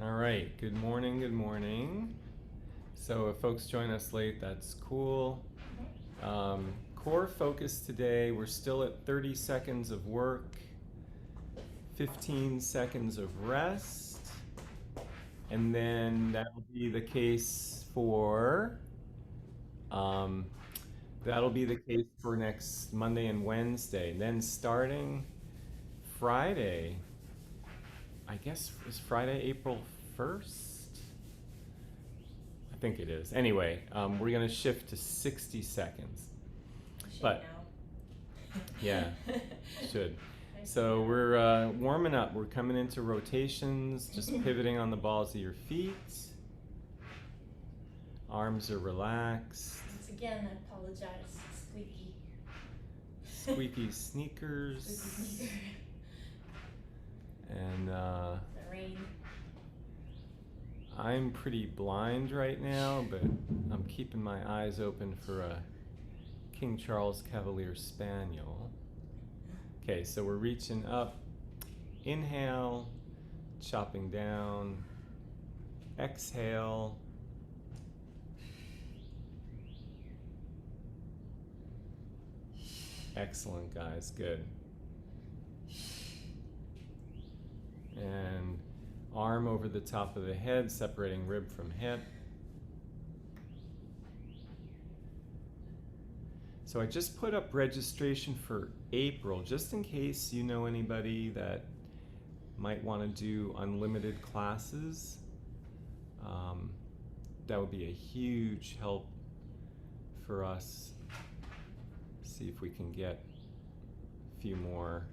All right, good morning, good morning. So if folks join us late, that's cool. Core focus today, we're still at 30 seconds of work, 15 seconds of rest, and then that'll be the case for next Monday and Wednesday. Then starting Friday, I guess is Friday, April 1st? I think it is. Anyway, we're going to shift to 60 seconds. But yeah, should. So we're warming up. We're coming into rotations, just pivoting on the balls of your feet. Arms are relaxed. Once again, I apologize. Squeaky. Squeaky sneakers. Squeaky sneaker. And the rain. I'm pretty blind right now, but I'm keeping my eyes open for a King Charles Cavalier Spaniel. Okay, so we're reaching up. Inhale, chopping down. Exhale. Excellent, guys. Good. And arm over the top of the head, separating rib from hip. So I just put up registration for April, just in case you know anybody that might want to do unlimited classes. That would be a huge help for us. See if we can get a few more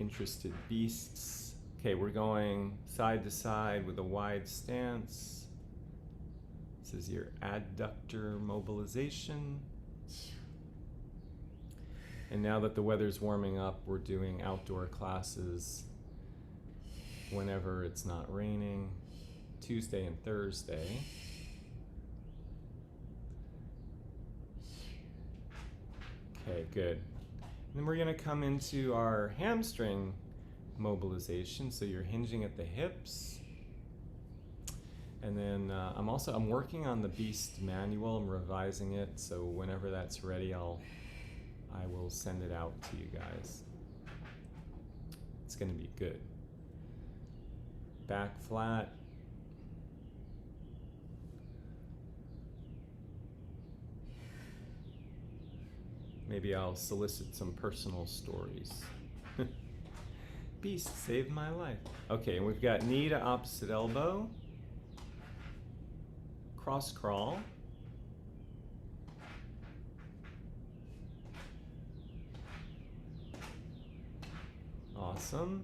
interested beasts. Okay, we're going side to side with a wide stance. This is your adductor mobilization. And now that the weather's warming up, we're doing outdoor classes whenever it's not raining, Tuesday and Thursday. Okay, good. Then we're going to come into our hamstring mobilization. So you're hinging at the hips. And then I'm working on the Beast manual. I'm revising it. So whenever that's ready, I will send it out to you guys. It's going to be good. Back flat. Maybe I'll solicit some personal stories. Beast saved my life. Okay, and we've got knee to opposite elbow. Cross crawl. Awesome.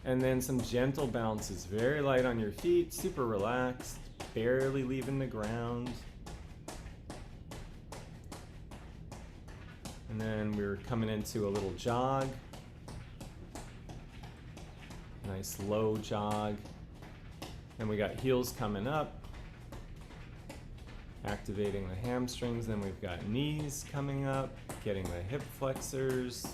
And then some gentle bounces, very light on your feet, super relaxed, barely leaving the ground. And then we're coming into a little jog. Nice low jog. And we got heels coming up, activating the hamstrings. Then we've got knees coming up, getting the hip flexors.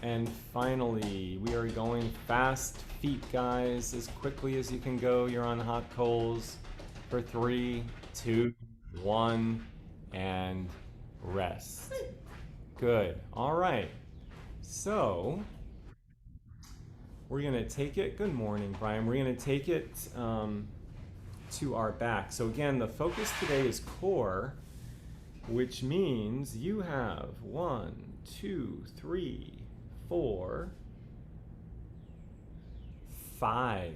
And finally, we are going fast feet, guys, as quickly as you can go. You're on hot coals for 3, 2, 1, and rest. Good. All right. So we're going to take it. Good morning, Brian. We're going to take it to our back. So again, the focus today is core, which means you have 1, 2, 3, 4, 5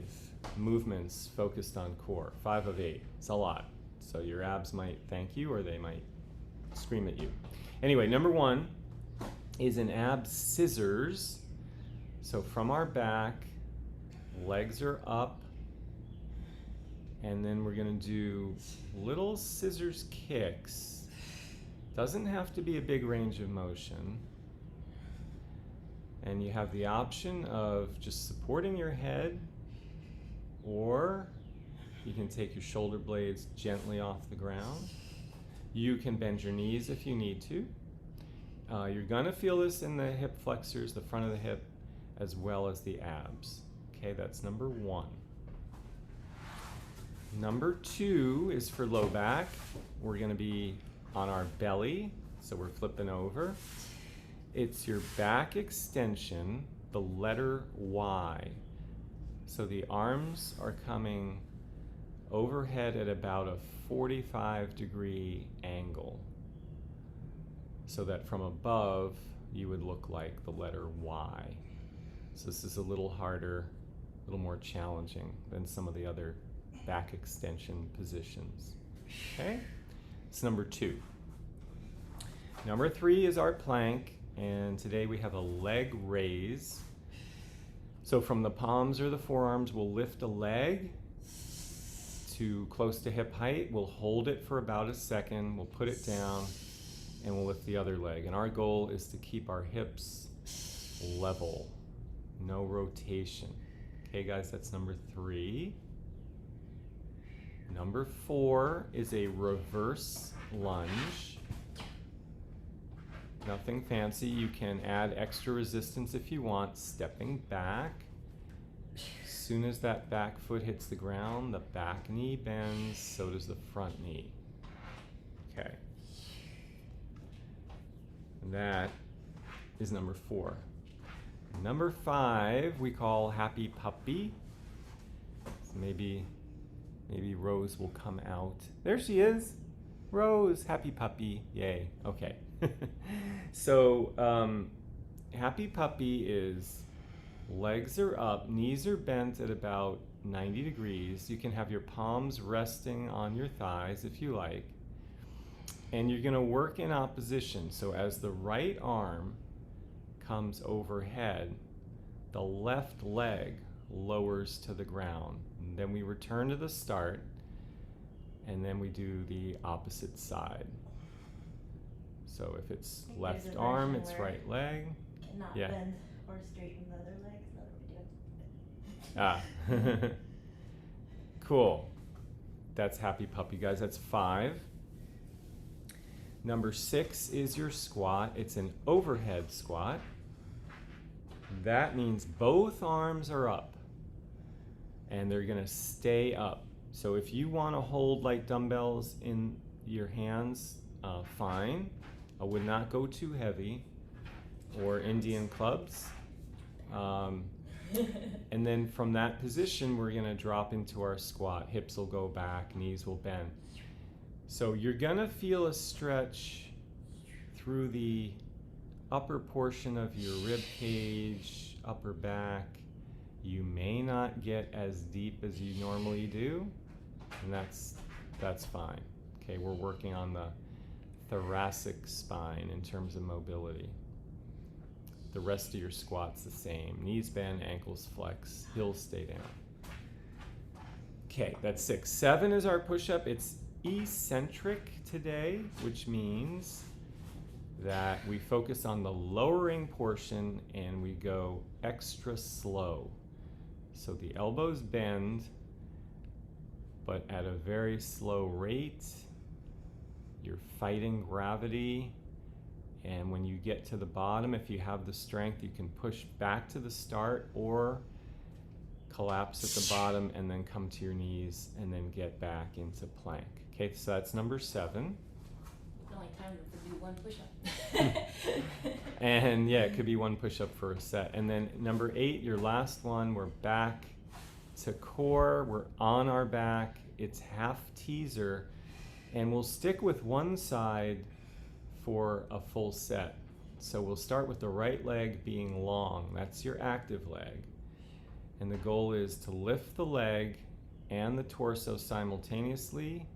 movements focused on core. 5 of 8. It's a lot. So your abs might thank you or they might scream at you. Anyway, number 1 is an ab scissors. So from our back, legs are up, and then we're going to do little scissors kicks. Doesn't have to be a big range of motion. And you have the option of just supporting your head, or you can take your shoulder blades gently off the ground. You can bend your knees if you need to. You're gonna feel this in the hip flexors, the front of the hip, as well as the abs. Okay, that's number 1. Number 2 is for low back. We're gonna be on our belly, so we're flipping over. It's your back extension, the letter Y. So the arms are coming overhead at about a 45-degree angle, so that from above you would look like the letter Y. So this is a little harder, a little more challenging than some of the other back extension positions. Okay, it's number 2. Number 3 is our plank, and today we have a leg raise. So from the palms or the forearms, we'll lift a leg to close to hip height. We'll hold it for about a second. We'll put it down and we'll lift the other leg. And our goal is to keep our hips level, no rotation. Okay, guys, that's number 3. Number 4 is a reverse lunge. Nothing fancy. You can add extra resistance if you want, stepping back. As soon as that back foot hits the ground, the back knee bends, so does the front knee. Okay. That is number 4. Number 5 we call Happy Puppy. So maybe Rose will come out. There she is. Rose, Happy Puppy. Yay. Okay. So Happy Puppy is legs are up, knees are bent at about 90 degrees. You can have your palms resting on your thighs if you like. And you're going to work in opposition. So as the right arm comes overhead, the left leg lowers to the ground. And then we return to the start, and then we do the opposite side. So if it's left arm, it's right leg. Not Yeah. bend or straighten the other leg. That's what we do. Ah. Cool. That's Happy Puppy, guys. That's 5. Number 6 is your squat. It's an overhead squat. That means both arms are up and they're going to stay up. So if you want to hold like dumbbells in your hands, fine. I would not go too heavy, or Indian clubs. And then from that position, we're going to drop into our squat. Hips will go back, knees will bend. So you're going to feel a stretch through the upper portion of your rib cage, upper back. You may not get as deep as you normally do, and that's fine. Okay, we're working on the thoracic spine in terms of mobility. The rest of your squat's the same. Knees bend, ankles flex, heels stay down. Okay, that's 6. 7 is our push-up. It's eccentric today, which means that we focus on the lowering portion and we go extra slow. So the elbows bend, but at a very slow rate. You're fighting gravity, and when you get to the bottom, if you have the strength, you can push back to the start or collapse at the bottom and then come to your knees and then get back into plank. Okay, so that's number 7. The only time to do one push-up. And yeah, it could be one push-up for a set. And then number 8, your last one, we're back to core. We're on our back. It's half teaser. And we'll stick with one side for a full set. So we'll start with the right leg being long. That's your active leg. And the goal is to lift the leg and the torso simultaneously.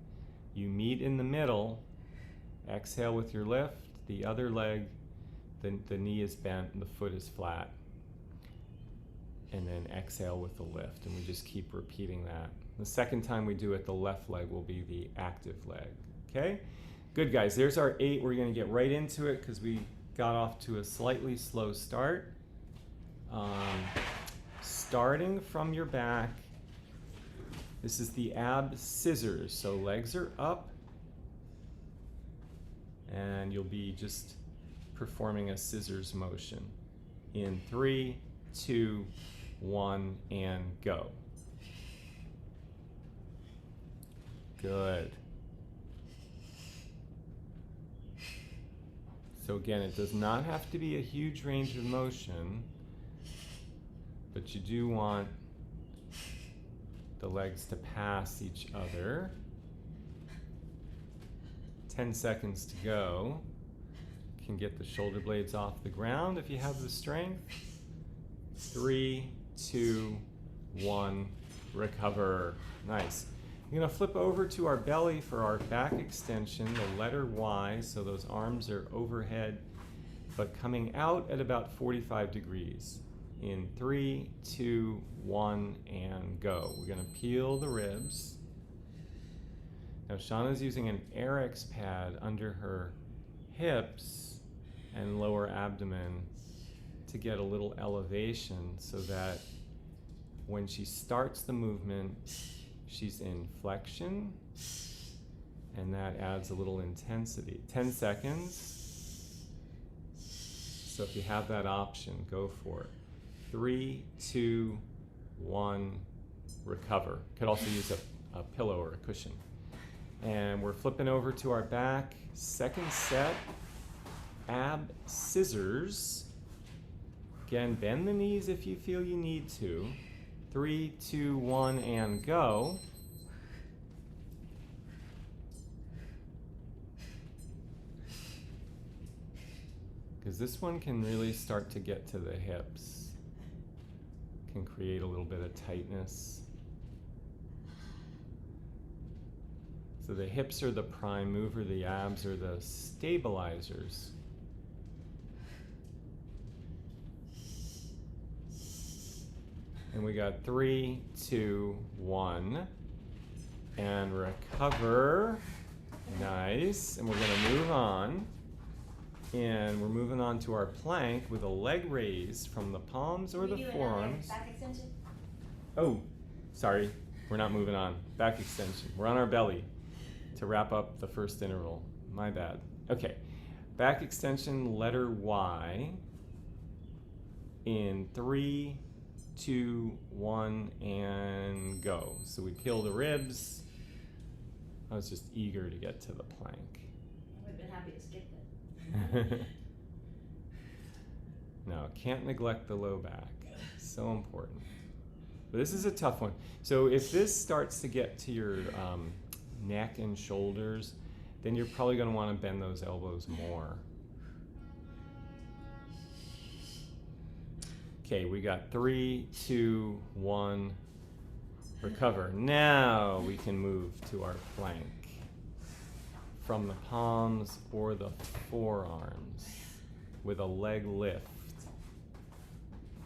You meet in the middle. Exhale with your lift. The other leg, the knee is bent and the foot is flat. And then exhale with the lift. And we just keep repeating that. The second time we do it, the left leg will be the active leg. Okay? Good, guys. There's our 8. We're going to get right into it because we got off to a slightly slow start. Starting from your back, this is the ab scissors. So legs are up, and you'll be just performing a scissors motion. In 3, 2, 1, and go. Good. So again, it does not have to be a huge range of motion, but you do want the legs to pass each other. 10 seconds to go. You can get the shoulder blades off the ground if you have the strength. 3, 2, 1, recover. Nice. We're going to flip over to our belly for our back extension, the letter Y, so those arms are overhead, but coming out at about 45 degrees. In 3, 2, 1, and go. We're going to peel the ribs. Now Shauna's using an Airex pad under her hips and lower abdomen to get a little elevation so that when she starts the movement, she's in flexion, and that adds a little intensity. 10 seconds. So if you have that option, go for it. 3, 2, 1, recover. Could also use a pillow or a cushion. And we're flipping over to our back. Second set, ab scissors. Again, bend the knees if you feel you need to. 3, 2, 1, and go. Because this one can really start to get to the hips. Can create a little bit of tightness. So the hips are the prime mover, the abs are the stabilizers. And we got 3, 2, 1, and recover. Nice. And we're going to move on. And we're moving on to our plank with a leg raise from the palms or the forearms. Back extension? Oh, sorry. We're not moving on. Back extension. We're on our belly to wrap up the first interval. My bad. Okay. Back extension, letter Y. In 3, 2, 1, and go. So we peel the ribs. I was just eager to get to the plank. I would have been happy to skip it. No, can't neglect the low back. So important. But this is a tough one. So if this starts to get to your neck and shoulders, then you're probably going to want to bend those elbows more. Okay, we got 3, 2, 1, recover. Now we can move to our plank from the palms or the forearms with a leg lift.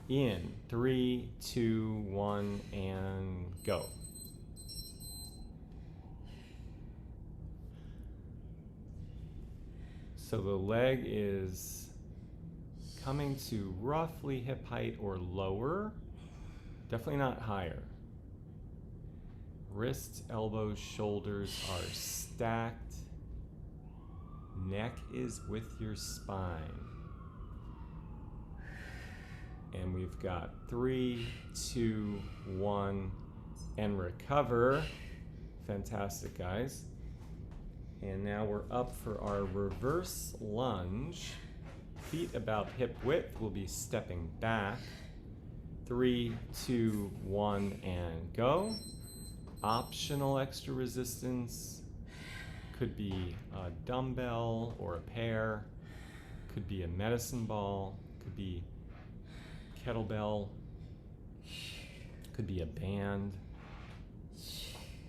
In 3, 2, 1, and go. So the leg is coming to roughly hip height or lower, definitely not higher. Wrists, elbows, shoulders are stacked. Neck is with your spine. And we've got 3, 2, 1, and recover. Fantastic, guys. And now we're up for our reverse lunge. Feet about hip width. We'll be stepping back. 3, 2, 1, and go. Optional extra resistance. Could be a dumbbell or a pair. Could be a medicine ball. Could be kettlebell. Could be a band.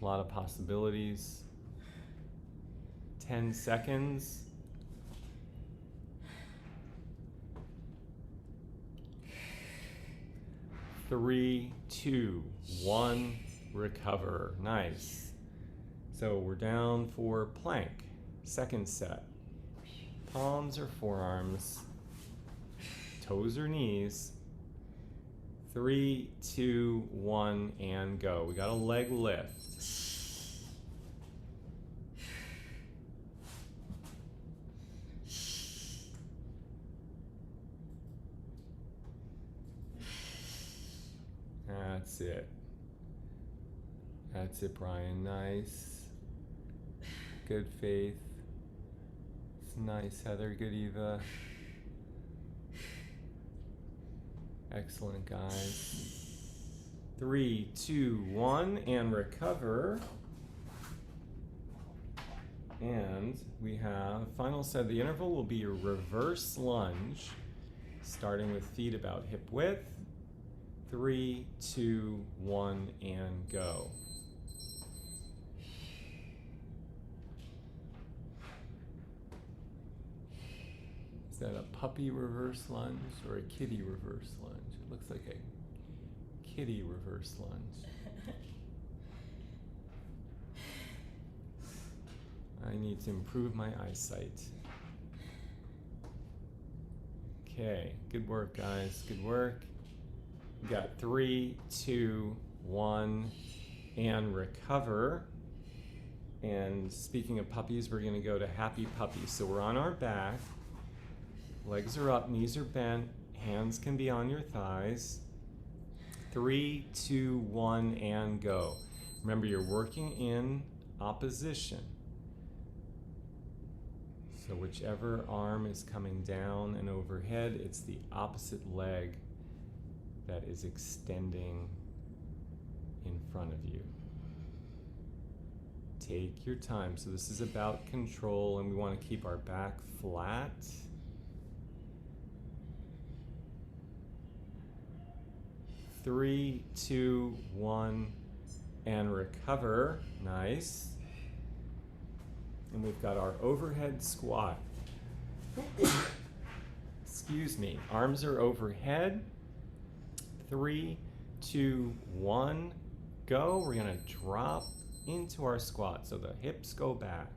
A lot of possibilities. 10 seconds. Three, 2, 1, recover. Nice. So we're down for plank. Second set. Palms or forearms. Toes or knees. 3, 2, 1, and go. We got a leg lift. That's it. That's it, Brian. Nice. Good, Faith. It's nice, Heather. Good, Eva. Excellent, guys. 3, 2, 1, and recover. And we have final set of the interval will be a reverse lunge, starting with feet about hip width. 3, 2, 1, and go. Is that a puppy reverse lunge or a kitty reverse lunge? It looks like a kitty reverse lunge. I need to improve my eyesight. Okay, good work, guys. Good work. We got 3, 2, 1, and recover. And speaking of puppies, we're going to go to happy puppies. So we're on our back. Legs are up, knees are bent, hands can be on your thighs. 3, 2, 1, and go. Remember, you're working in opposition. So whichever arm is coming down and overhead, it's the opposite leg that is extending in front of you. Take your time. So this is about control, and we want to keep our back flat. Three, 2, 1, and recover. Nice. And we've got our overhead squat. Excuse me. Arms are overhead. 3, 2, 1, go. We're going to drop into our squat. So the hips go back.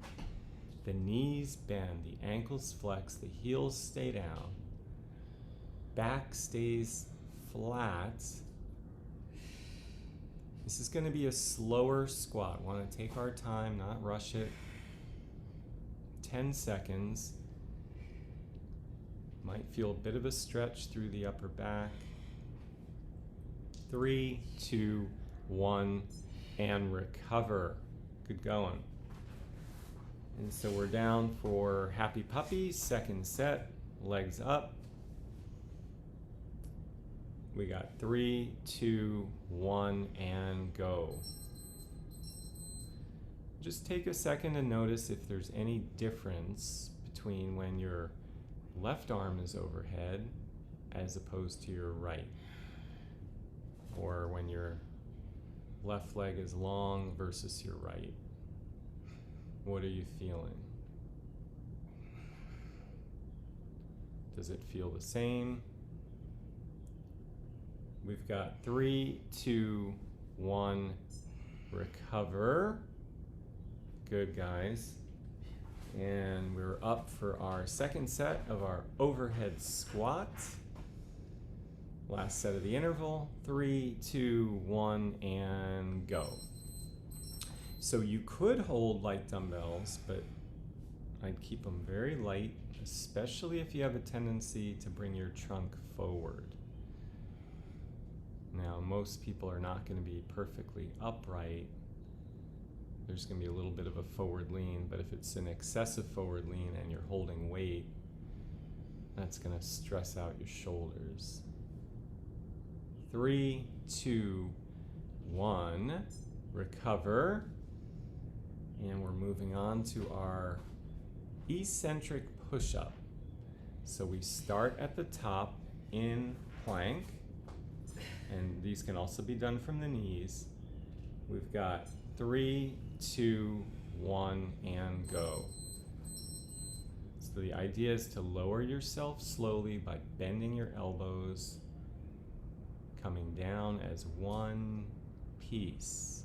The knees bend. The ankles flex. The heels stay down. Back stays flat. This is going to be a slower squat. We want to take our time, not rush it. 10 seconds. Might feel a bit of a stretch through the upper back. 3, 2, 1, and recover. Good going. And so we're down for happy puppy, second set, legs up. We got 3, 2, 1, and go. Just take a second to notice if there's any difference between when your left arm is overhead as opposed to your right, or when your left leg is long versus your right. What are you feeling? Does it feel the same? We've got 3, 2, 1, recover. Good, guys. And we're up for our second set of our overhead squat. Last set of the interval. 3, 2, 1, and go. So you could hold light dumbbells, but I'd keep them very light, especially if you have a tendency to bring your trunk forward. Now, most people are not going to be perfectly upright. There's going to be a little bit of a forward lean, but if it's an excessive forward lean and you're holding weight, that's going to stress out your shoulders. 3, 2, 1, recover. And we're moving on to our eccentric push-up. So we start at the top in plank, and these can also be done from the knees. We've got 3, 2, 1, and go. So the idea is to lower yourself slowly by bending your elbows, coming down as one piece.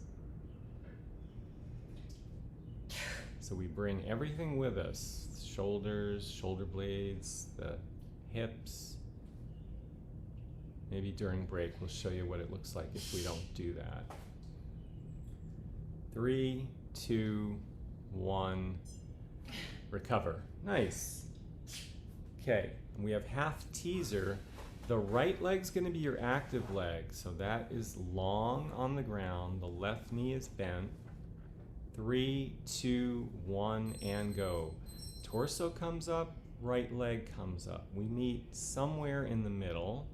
So we bring everything with us, shoulders, shoulder blades, the hips. Maybe during break we'll show you what it looks like if we don't do that. 3, 2, 1, recover. Nice. Okay, we have half teaser. The right leg's going to be your active leg, so that is long on the ground. The left knee is bent. 3, 2, 1, and go. Torso comes up, right leg comes up. We meet somewhere in the middle,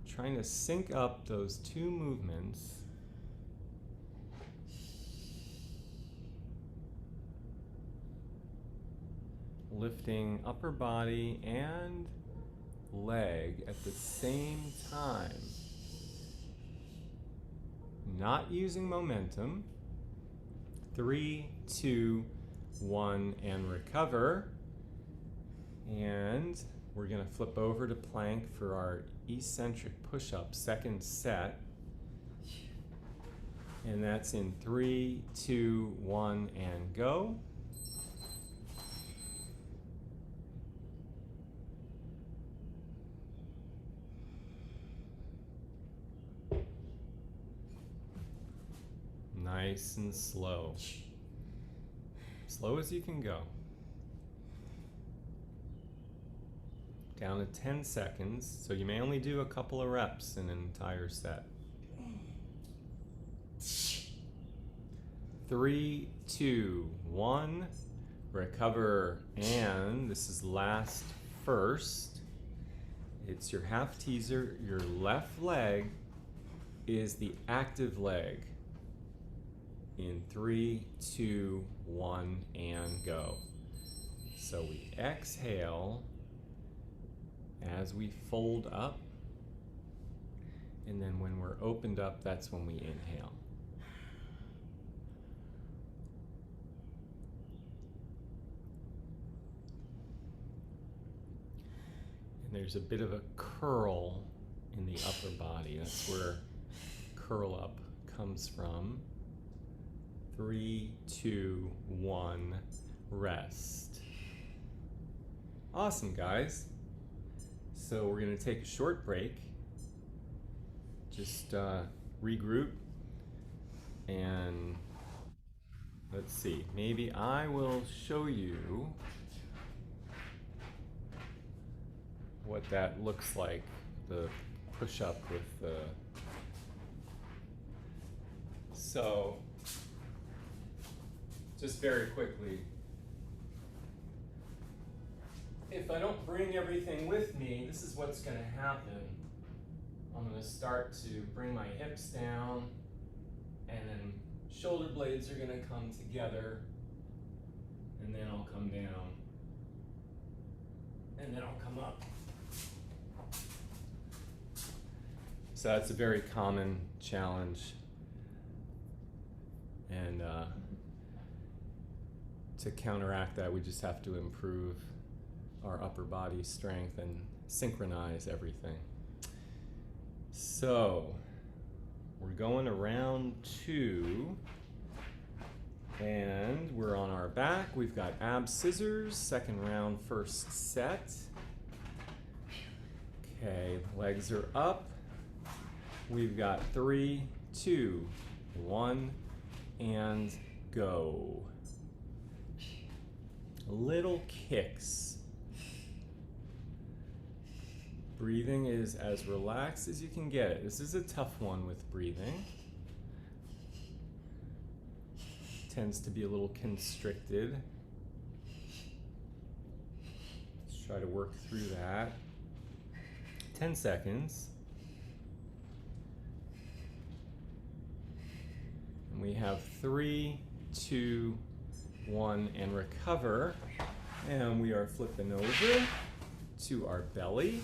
trying to sync up those two movements. Lifting upper body and leg at the same time. Not using momentum. 3, 2, 1, and recover. And we're going to flip over to plank for our eccentric push-up second set. And that's in 3, 2, 1, and go. Nice and slow. Slow as you can go. Down to 10 seconds, so you may only do a couple of reps in an entire set. 3, 2, 1, recover, and this is last first. It's your half teaser. Your left leg is the active leg. In 3, 2, 1, and go. So we exhale as we fold up, and then when we're opened up, that's when we inhale. And there's a bit of a curl in the upper body. That's where curl up comes from. 3, 2, 1, rest. Awesome, guys. So we're going to take a short break. Just regroup. And let's see, maybe I will show you what that looks like, the push-up with the... So, just very quickly, if I don't bring everything with me, this is what's going to happen. I'm going to start to bring my hips down, and then shoulder blades are going to come together, and then I'll come down, and then I'll come up. So that's a very common challenge, and to counteract that, we just have to improve our upper body strength and synchronize everything. So we're going to round 2, and we're on our back. We've got ab scissors, second round, first set. Okay, legs are up. We've got 3, 2, 1, and go. Little kicks. Breathing is as relaxed as you can get it. This is a tough one with breathing. Tends to be a little constricted. Let's try to work through that. 10 seconds. And we have 3, 2, 1, and recover. And we are flipping over to our belly.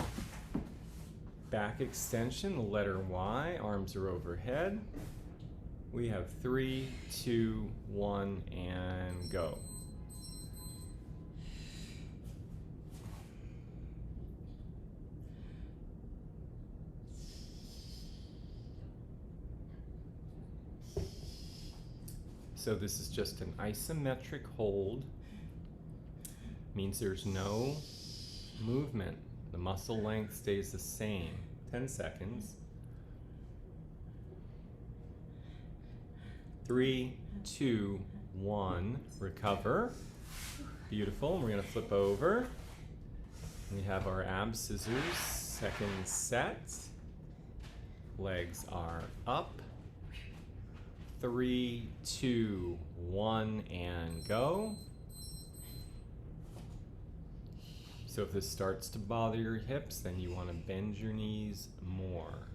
Back extension, the letter Y, arms are overhead. We have 3, 2, 1, and go. So this is just an isometric hold. Means there's no movement. The muscle length stays the same. 10 seconds. 3, 2, 1, recover. Beautiful. And we're going to flip over. We have our ab scissors. Second set. Legs are up. 3, 2, 1, and go. So if this starts to bother your hips, then you want to bend your knees more.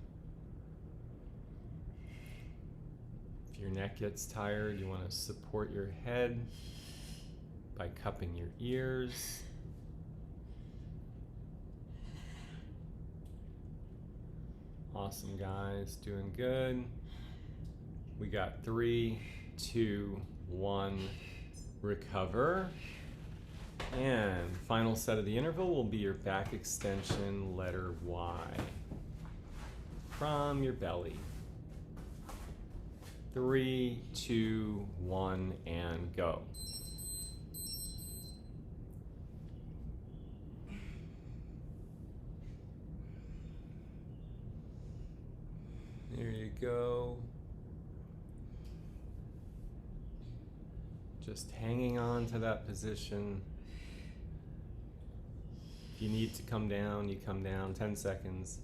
If your neck gets tired, you want to support your head by cupping your ears. Awesome, guys, doing good. We got 3, 2, 1, recover. And final set of the interval will be your back extension, letter Y, from your belly. 3, 2, 1, and go. There you go. Just hanging on to that position. If you need to come down, you come down. 10 seconds.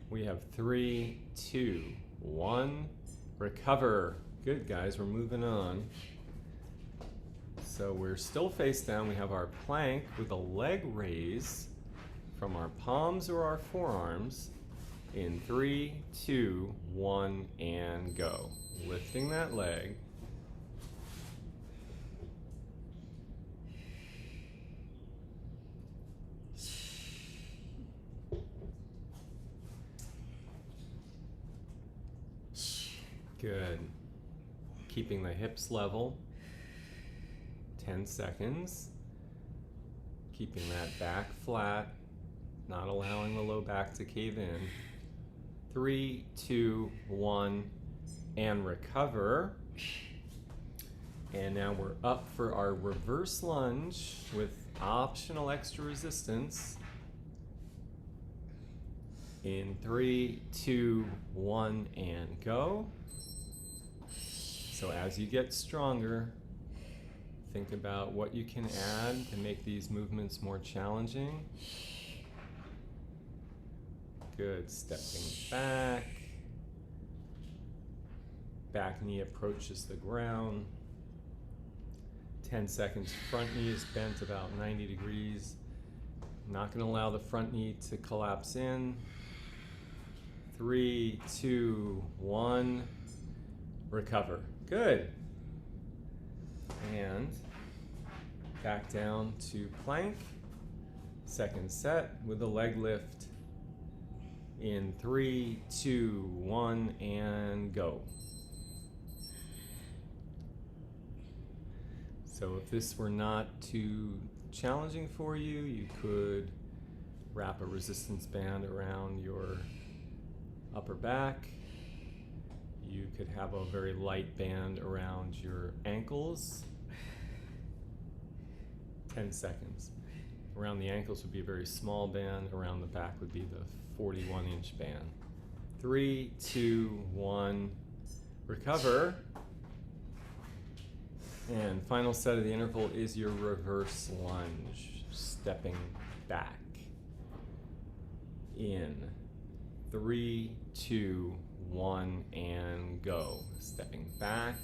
We have 3, 2, 1, recover. Good, guys, we're moving on. So we're still face down. We have our plank with a leg raise from our palms or our forearms in 3, 2, 1, and go. Lifting that leg. Good. Keeping the hips level. 10 seconds. Keeping that back flat, not allowing the low back to cave in. 3, 2, 1, and recover. And now we're up for our reverse lunge with optional extra resistance. In 3, 2, 1, and go. So as you get stronger, think about what you can add to make these movements more challenging. Good, stepping back. Back knee approaches the ground. 10 seconds, front knee is bent about 90 degrees. Not going to allow the front knee to collapse in. 3, 2, 1, recover. Good. And back down to plank. Second set with a leg lift in 3, 2, 1, and go. So if this were not too challenging for you, you could wrap a resistance band around your upper back. You could have a very light band around your ankles. 10 seconds. Around the ankles would be a very small band. Around the back would be the 41-inch band. 3, 2, 1, recover. And final set of the interval is your reverse lunge, stepping back. In 3, 2, 1, and go. Stepping back.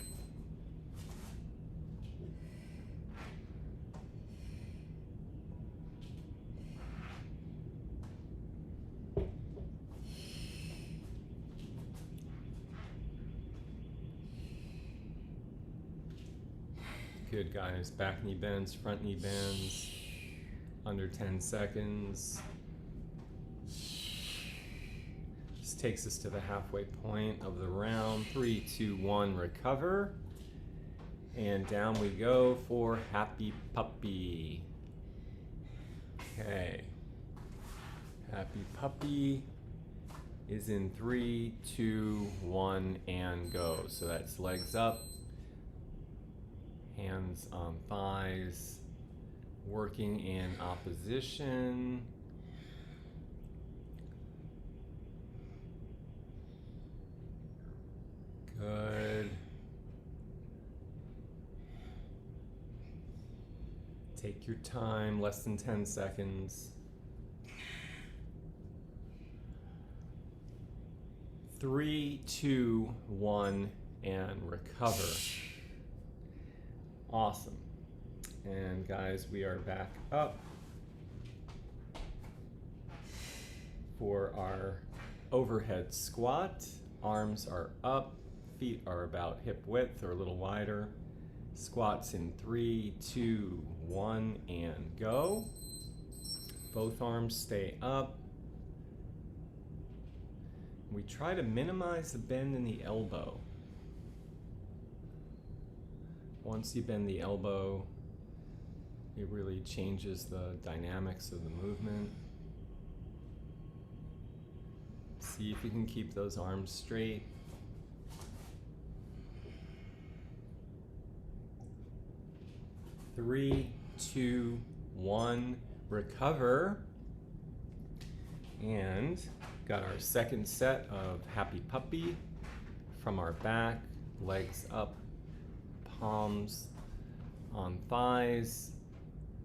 Good, guys. Back knee bends, front knee bends. Under 10 seconds. This takes us to the halfway point of the round. 3, 2, 1, recover. And down we go for Happy Puppy. Okay. Happy Puppy is in 3, 2, 1, and go. So that's legs up, hands on thighs, working in opposition. Good. Take your time, less than 10 seconds. 3, 2, 1, and recover. Awesome. And guys, we are back up for our overhead squat. Arms are up, feet are about hip width or a little wider. Squats in 3, 2, 1, and go. Both arms stay up. We try to minimize the bend in the elbow. Once you bend the elbow, it really changes the dynamics of the movement. See if you can keep those arms straight. Three, two, one, recover. And got our second set of happy puppy from our back, legs up, palms on thighs.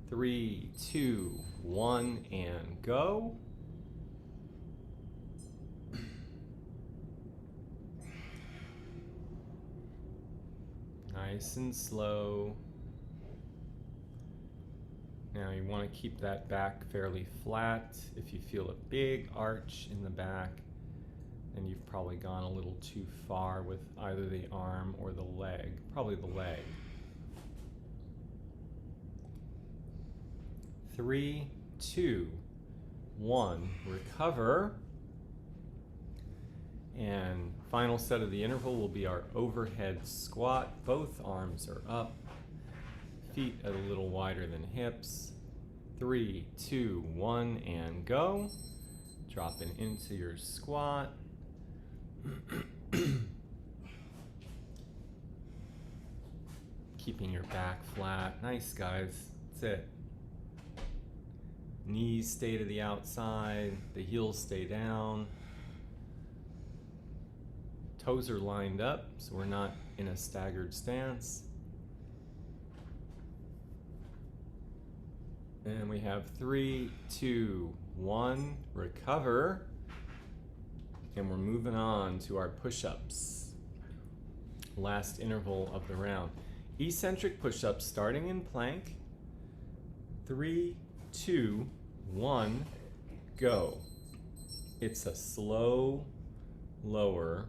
3, 2, 1, and go. Nice and slow. Now you want to keep that back fairly flat. If you feel a big arch in the back, then you've probably gone a little too far with either the arm or the leg, probably the leg. 3, 2, 1, recover. And final set of the interval will be our overhead squat. Both arms are up. Feet a little wider than hips. 3, 2, 1, and go. Dropping into your squat. Keeping your back flat. Nice, guys. That's it. Knees stay to the outside. The heels stay down. Toes are lined up, so we're not in a staggered stance. And we have 3, 2, 1, recover. And we're moving on to our push-ups. Last interval of the round. Eccentric push-ups starting in plank. 3, 2, 1, go. It's a slow lower,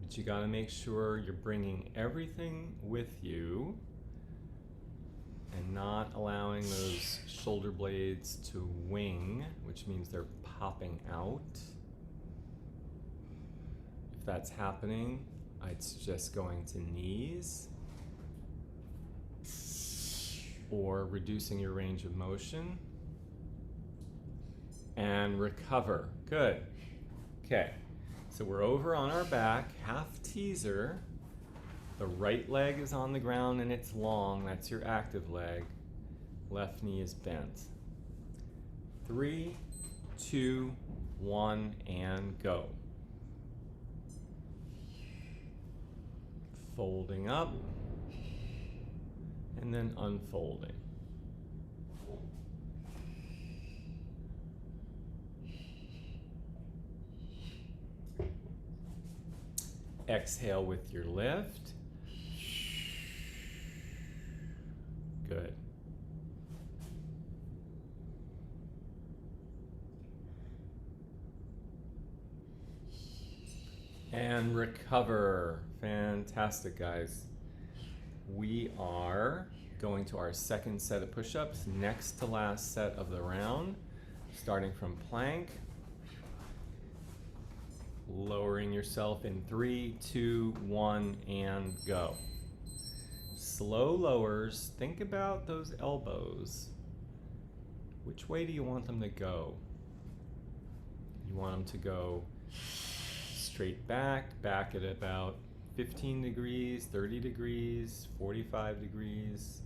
but you gotta make sure you're bringing everything with you and not allowing those shoulder blades to wing, which means they're popping out. If that's happening, I'd suggest going to knees or reducing your range of motion. And recover. Good. Okay, so we're over on our back, half teaser. The right leg is on the ground and it's long. That's your active leg. Left knee is bent. 3, 2, 1, and go. Folding up and then unfolding. Exhale with your lift. Good. And recover. Fantastic, guys. We are going to our second set of push-ups, next to last set of the round, starting from plank. Lowering yourself in 3, 2, 1, and go. Slow lowers. Think about those elbows. Which way do you want them to go? You want them to go straight back at about 15 degrees, 30 degrees, 45 degrees.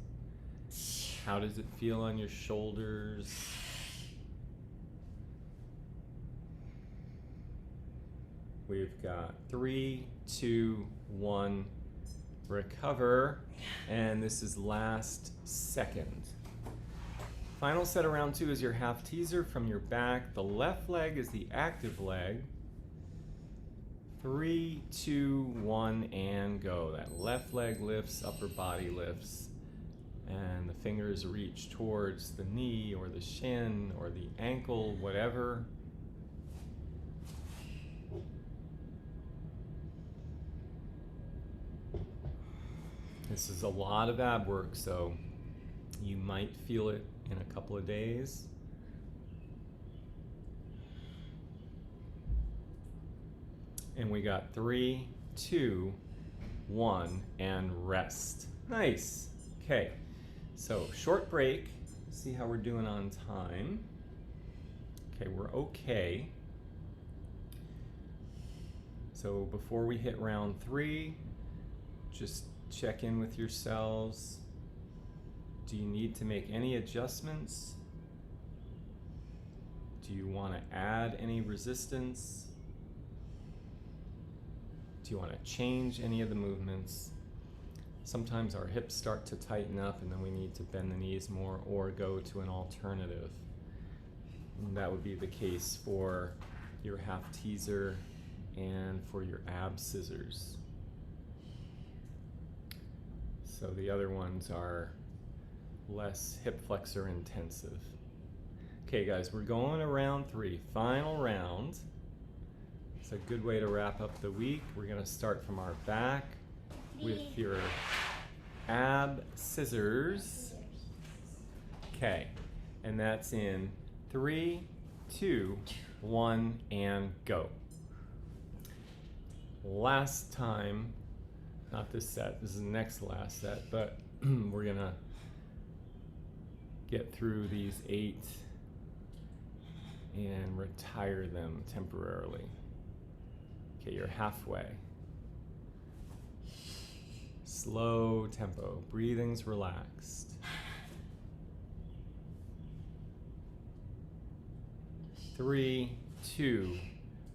How does it feel on your shoulders? We've got 3, 2, 1, recover, and this is last second. Final set of round 2 is your half teaser from your back. The left leg is the active leg. 3, 2, 1, and go. That left leg lifts, upper body lifts, and the fingers reach towards the knee or the shin or the ankle, whatever. This is a lot of ab work, so you might feel it in a couple of days. And we got 3, 2, 1, and rest. Nice. Okay, so short break. See how we're doing on time. Okay, we're okay. So before we hit round 3, just check in with yourselves. Do you need to make any adjustments? Do you want to add any resistance? Do you want to change any of the movements? Sometimes our hips start to tighten up and then we need to bend the knees more or go to an alternative. And that would be the case for your half teaser and for your ab scissors. So the other ones are less hip flexor intensive. Okay guys, we're going to round 3, final round. It's a good way to wrap up the week. We're gonna start from our back with your ab scissors. Okay, and that's in 3, 2, 1, and go. Last time, not this set, this is the next last set, but we're gonna get through these 8 and retire them temporarily. Okay, you're halfway. Slow tempo, breathing's relaxed. 3, 2,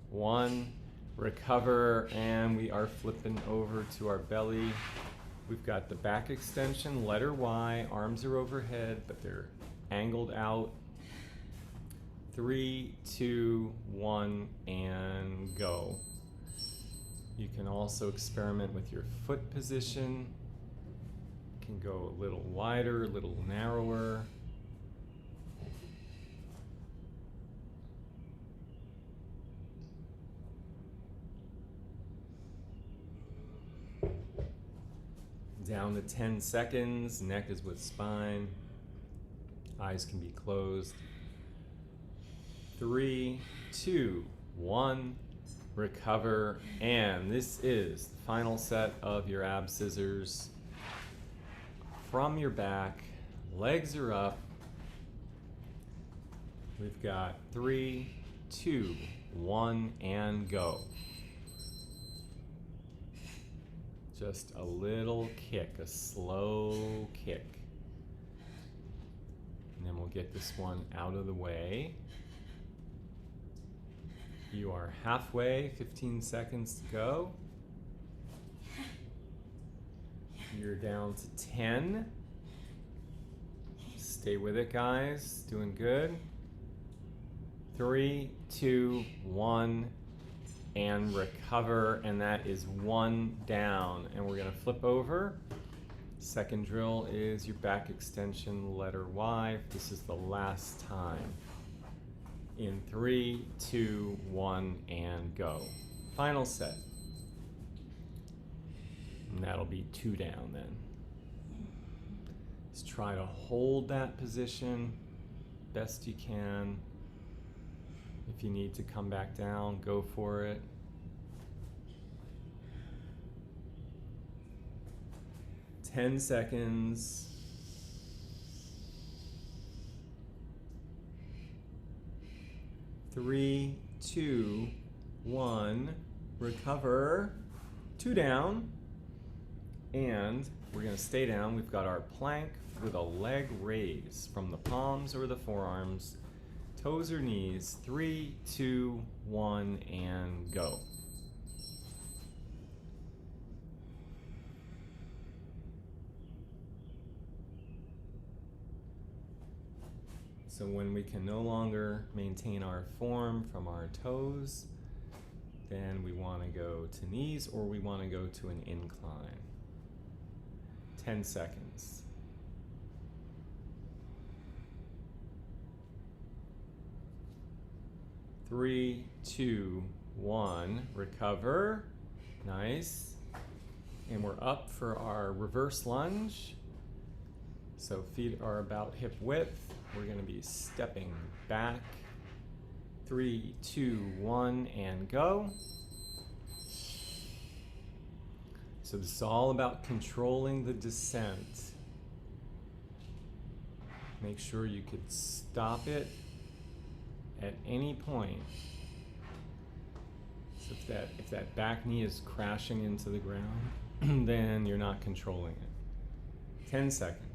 1, recover, and we are flipping over to our belly. We've got the back extension, letter Y, arms are overhead, but they're angled out. 3, 2, 1, and go. You can also experiment with your foot position. You can go a little wider, a little narrower. Down to 10 seconds, neck is with spine. Eyes can be closed. 3, 2, 1, recover, and this is the final set of your ab scissors from your back. Legs are up. We've got 3, 2, 1, and go. Just a little kick, a slow kick. And then we'll get this one out of the way. You are halfway, 15 seconds to go. You're down to 10. Stay with it, guys. Doing good. 3, 2, 1, and recover. And that is 1 down. And we're gonna flip over. Second drill is your back extension, letter Y. This is the last time. In 3, 2, 1, and go. Final set. And that'll be 2 down then. Just try to hold that position best you can. If you need to come back down, go for it. Ten seconds. 3, 2, 1, recover, 2 down, and we're gonna stay down. We've got our plank with a leg raise from the palms or the forearms, toes or knees. 3, 2, 1, and go. So when we can no longer maintain our form from our toes, then we want to go to knees or we want to go to an incline. 10 seconds. 3, 2, 1, recover. Nice. And we're up for our reverse lunge. So feet are about hip width. We're going to be stepping back. 3, 2, 1, and go. So this is all about controlling the descent. Make sure you could stop it at any point. So if that back knee is crashing into the ground, then you're not controlling it. 10 seconds.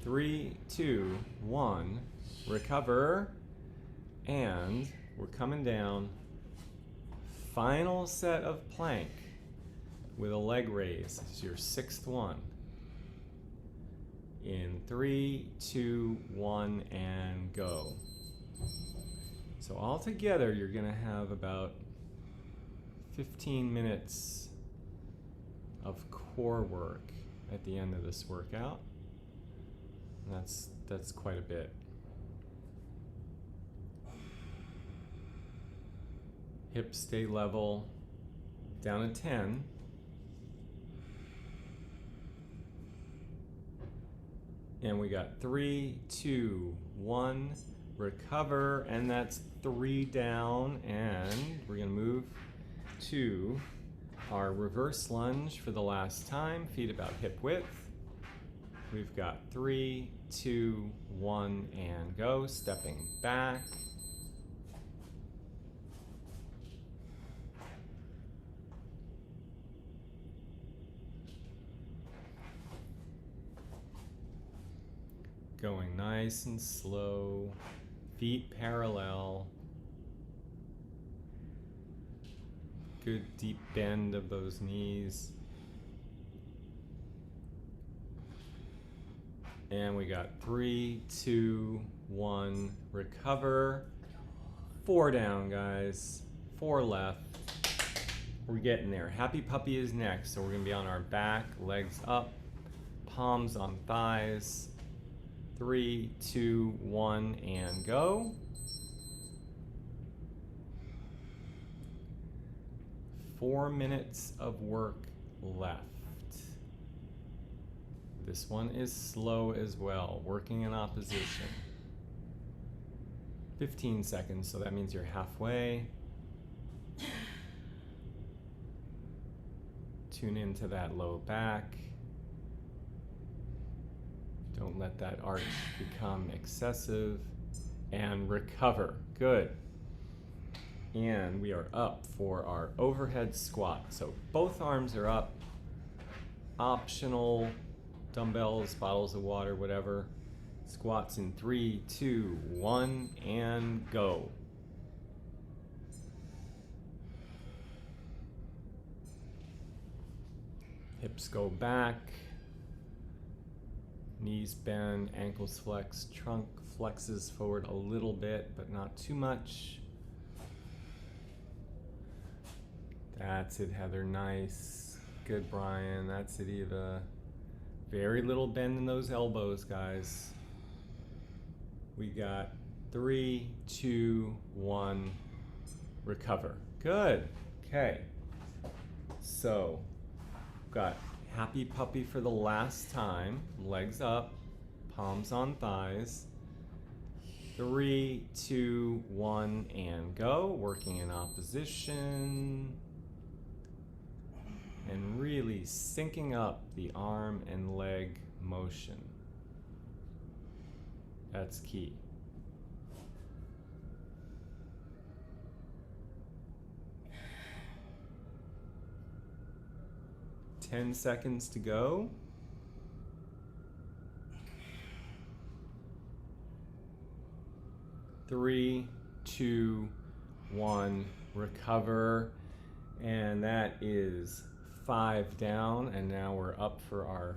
3, 2, 1, recover, and we're coming down. Final set of plank with a leg raise. This is your 6th one. In 3, 2, 1, and go. So all together, you're gonna have about 15 minutes of core work at the end of this workout. And that's quite a bit. Hips stay level, down to 10. And we got 3, 2, 1, recover, and that's 3 down, and we're gonna move to our reverse lunge for the last time, feet about hip width. We've got 3, 2, 1, and go, stepping back. Going nice and slow, feet parallel. Good deep bend of those knees. And we got 3, 2, 1, recover. 4 down, guys. 4 left. We're getting there. Happy puppy is next. So we're gonna be on our back, legs up, palms on thighs. 3, 2, 1, and go. Four minutes of work left. This one is slow as well, working in opposition. 15 seconds, so that means you're halfway. Tune into that low back. Don't let that arch become excessive. And recover. Good. And we are up for our overhead squat. So both arms are up. Optional dumbbells, bottles of water, whatever. Squats in 3, 2, 1, and go. Hips go back. Knees bend, ankles flex, trunk flexes forward a little bit, but not too much. That's it, Heather. Nice. Good, Brian. That's it, Eva. Very little bend in those elbows, guys. We got 3, 2, 1, recover. Good. Okay. So, got happy puppy for the last time. Legs up, palms on thighs. 3, 2, 1, and go. Working in opposition. And really syncing up the arm and leg motion. That's key. Ten seconds to go. 3, 2, 1, recover. And that is 5 down, and now we're up for our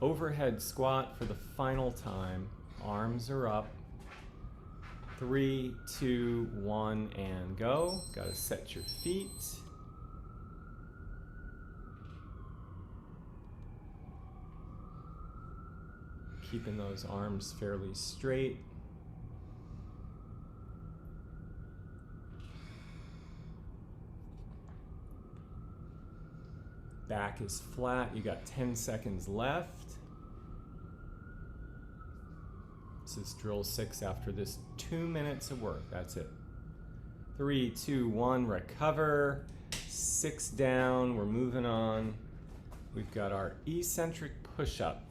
overhead squat for the final time. Arms are up. 3, 2, 1, and go. Gotta set your feet. Keeping those arms fairly straight. Back is flat. You got 10 seconds left. This is drill 6 after this 2 minutes of work. That's it. 3, 2, 1, recover. 6 down. We're moving on. We've got our eccentric push-up.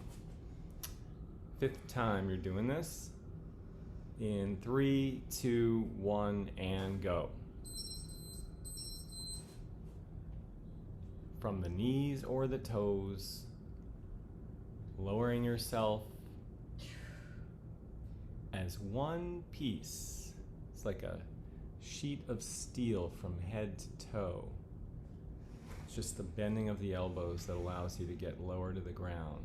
5th time you're doing this. In 3, 2, 1, and go. From the knees or the toes, lowering yourself as one piece. It's like a sheet of steel from head to toe. It's just the bending of the elbows that allows you to get lower to the ground.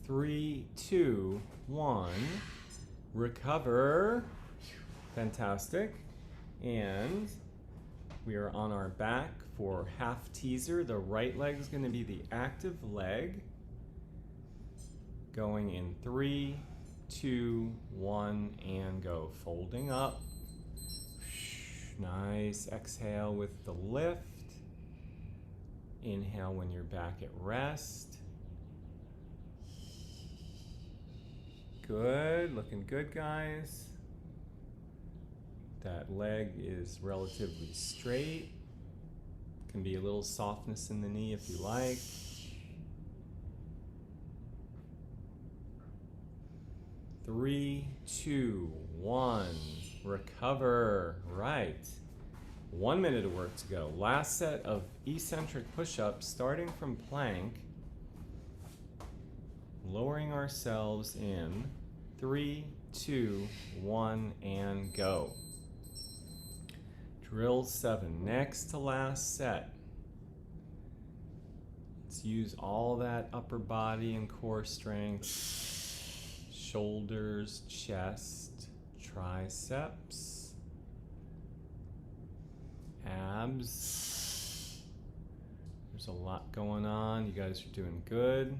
3, 2, 1, recover. Fantastic. And we are on our back for half teaser. The right leg is going to be the active leg. Going in 3, 2, 1, and go. Folding up. Nice. Exhale with the lift. Inhale when you're back at rest. Good. Looking good, guys. That leg is relatively straight. Can be a little softness in the knee if you like. Three, 2, 1, recover. Right. 1 minute of work to go. Last set of eccentric push-ups, starting from plank, lowering ourselves in 3, 2, 1, and go. Drill 7, next to last set. Let's use all that upper body and core strength. Shoulders, chest, triceps, abs. There's a lot going on. You guys are doing good.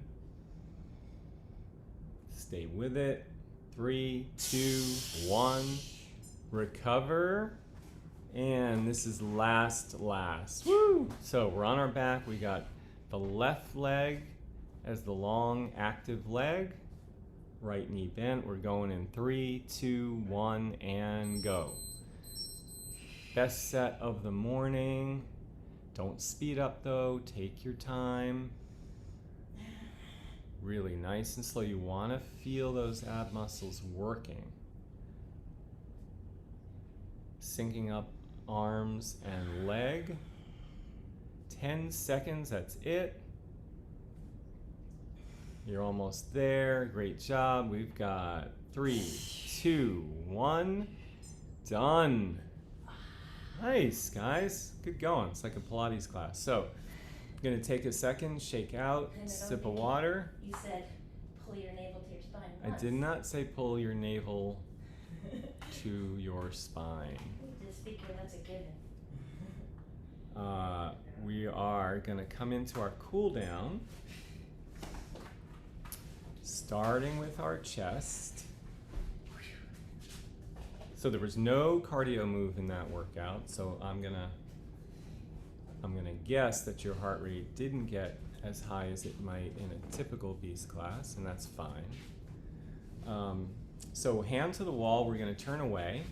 Stay with it. 3, 2, 1, recover. And this is last. Woo! So we're on our back. We got the left leg as the long active leg. Right knee bent. We're going in 3, 2, 1, and go. Best set of the morning. Don't speed up though. Take your time. Really nice and slow. You want to feel those ab muscles working. Syncing up arms and leg. 10 seconds, that's it. You're almost there. Great job. We've got 3, 2, 1. Done. Nice, guys. Good going. It's like a Pilates class. So, I'm going to take a second, shake out, sip of water. You said pull your navel to your spine I once. did not say pull your navel to your spine. Just figure that's a given. We are going to come into our cool down. Starting with our chest. So there was no cardio move in that workout, so I'm gonna guess that your heart rate didn't get as high as it might in a typical beast class, and that's fine. So hand to the wall, we're gonna turn away.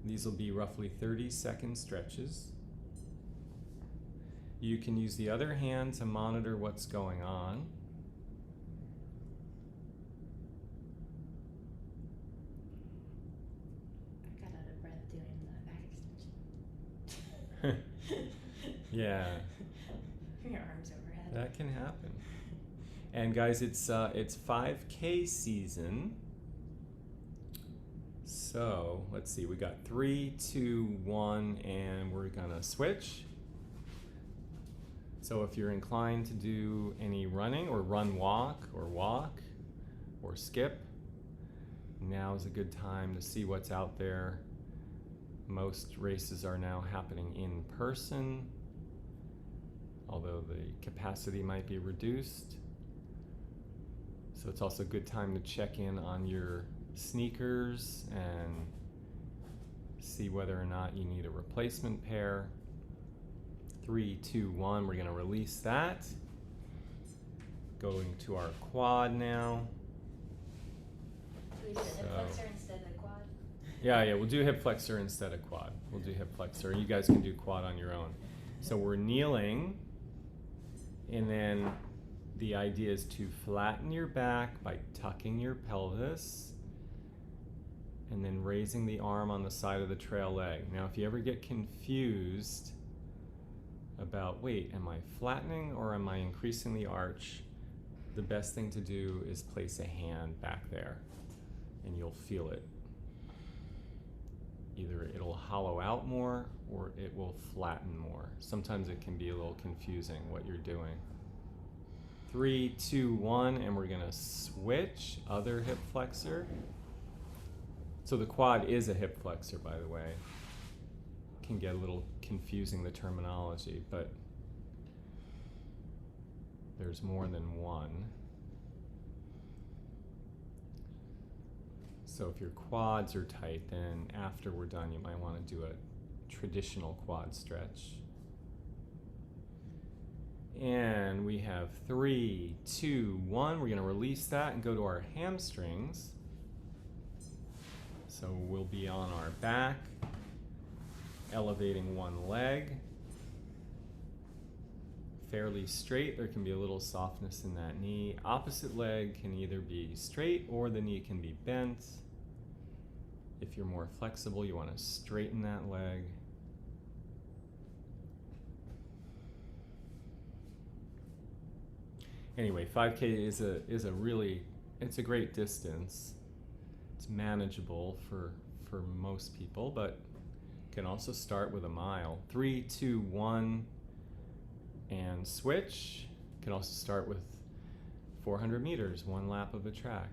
These will be roughly 30-second stretches. You can use the other hand to monitor what's going on. I got out of breath doing the back extension. Yeah, Your arms overhead. that can happen. And guys, it's 5K season. So let's see, we got 3, 2, 1, and we're gonna switch. So if you're inclined to do any running or walk or skip, now is a good time to see what's out there. Most races are now happening in person, although the capacity might be reduced. So it's also a good time to check in on your sneakers and see whether or not you need a replacement pair. 3, 2, 1, we're gonna release that. Going to our quad now. Do we do the hip flexor instead of the quad? Yeah, we'll do hip flexor instead of quad. We'll do hip flexor. You guys can do quad on your own. So we're kneeling, and then the idea is to flatten your back by tucking your pelvis and then raising the arm on the side of the trail leg. Now, if you ever get confused about, wait, am I flattening or am I increasing the arch? The best thing to do is place a hand back there and you'll feel it. Either it'll hollow out more or it will flatten more. Sometimes it can be a little confusing what you're doing. 3, 2, 1, and we're gonna switch, other hip flexor. So the quad is a hip flexor, by the way. Can get a little confusing, the terminology, but there's more than one. So if your quads are tight, then after we're done, you might want to do a traditional quad stretch. And we have 3, 2, 1. We're going to release that and go to our hamstrings. So we'll be on our back, elevating one leg. Fairly straight. There can be a little softness in that knee. Opposite leg can either be straight or the knee can be bent. If you're more flexible, you want to straighten that leg. Anyway, 5K is a really, it's a great distance. It's manageable for most people, but you can also start with a mile. 3, 2, 1, and switch. You can also start with 400 meters, one lap of a track.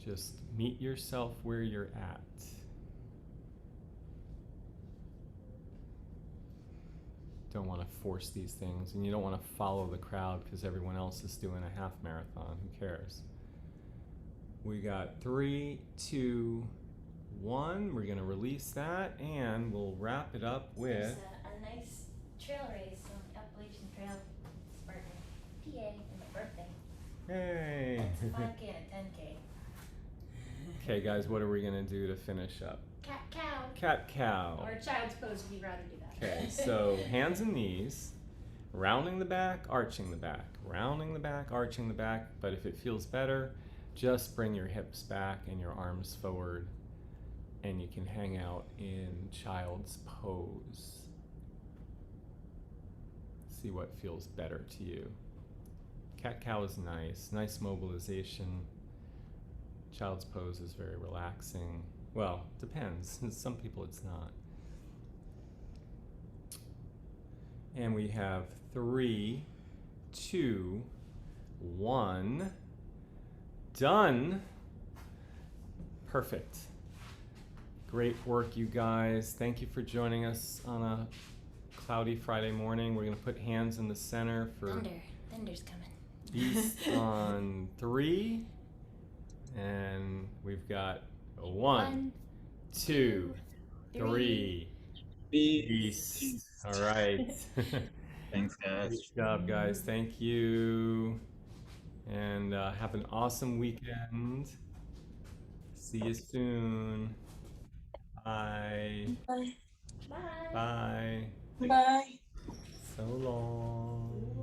Just meet yourself where you're at. Don't want to force these things, and you don't want to follow the crowd because everyone else is doing a half marathon. Who cares? We got 3, 2, 1. We're going to release that, and we'll wrap it up with a nice trail race on the Appalachian Trail, Spartan, PA, and my birthday. Hey! It's a 5K and a 10K. Okay, guys, what are we going to do to finish up? Cat cow. Cat cow. Or child's pose if you'd rather do that. Okay, so hands and knees, rounding the back, arching the back, rounding the back, arching the back. But if it feels better, just bring your hips back and your arms forward, and you can hang out in child's pose. See what feels better to you. Cat cow is nice mobilization. Child's pose is very relaxing. Well, depends. Some people it's not. And we have 3, 2, 1. Done. Perfect. Great work, you guys. Thank you for joining us on a cloudy Friday morning. We're going to put hands in the center for Thunder's coming. Beast on 3. And we've got 1, 2, 3. Beast. All right. Thanks, guys. Good job, guys. Thank you. And have an awesome weekend. See you soon. Bye. Bye. Bye. Bye. So long.